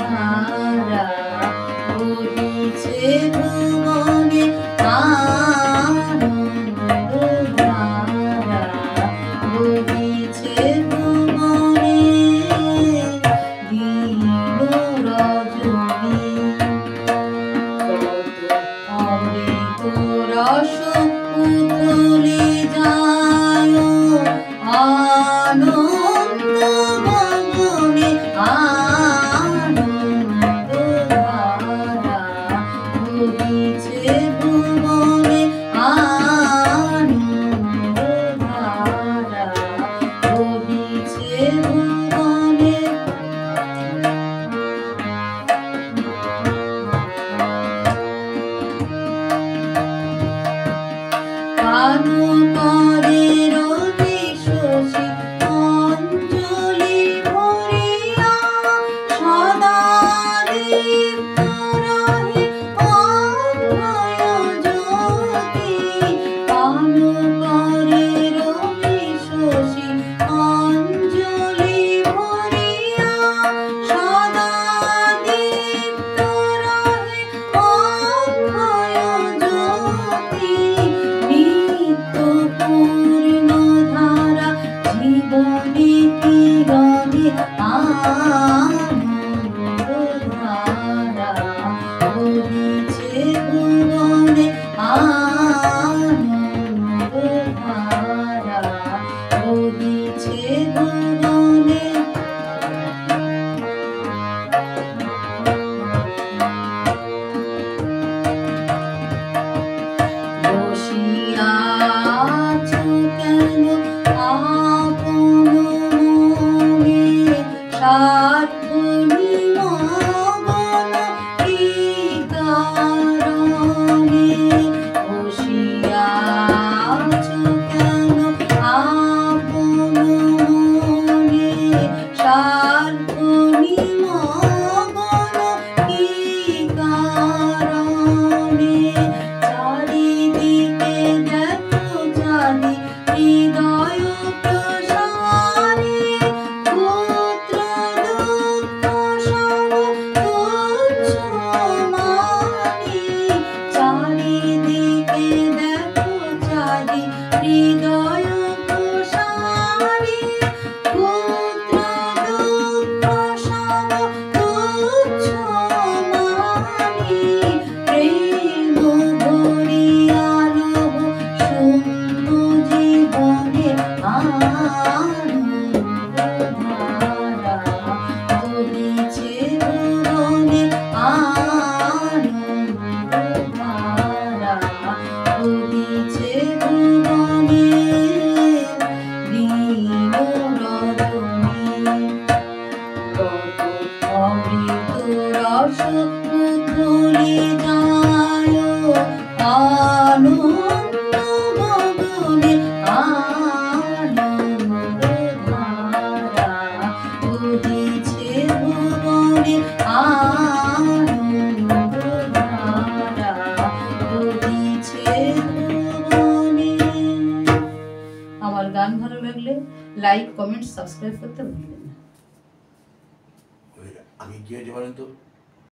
আনন্দধারা বহিছে ভুবনে আনন্দধারা বহিছে ভুবনে দিন রজনী অমৃত রস উথলে যায় আনন্দ গগনে আনন্দধারা বহিছে ভুবনে আনন্দধারা বহিছে ভুবনে কানু করে রবি শশী অঞ্জলি ভরিয়া সদা দীপ্ত রহে অভয় জ্যোতি কানু করে রবি শশী অঞ্জলি ভরিয়া সদা দীপ্ত রহে অভয় জ্যোতি নিত্য পূর্ণ ধারা জীবনে কিরণে আনন্দধারা বহিছে ভুবনে আনন্দধারা বহিছে ভুবনে বসিয়া আছো কেন আপন মনে সাধুনি মগন কি কারণে বসিয়া আছো কেন আপন মনে সাধুনি মগন কি কারণে চারিদিকে দেখো জানি হৃদয় প্রসারী পুত্র দুঃখ সম তুচ্ছ মানি চারিদিকে দেখো জানি হৃদয় প্রসারী পুত্র দুঃখ সম তুচ্ছ মানি প্রেম ভরিয়ালো শূন্য জীবনে আনন্দধারা বহিছে ভুবনে আনন্দধারা বহিছে ভুবনে দিন রজনী কত অমৃত রস উথলে যায় আনন্দ গগনে আনন্দধারা বহিছে ভুবনে আনন্দধারা বহিছে ভুবনে। আমার গান ভালো লাগলে লাইক কমেন্ট সাবস্ক্রাইব করতে ভুলবেন না। আমি কি হয়েছে বলেন তো?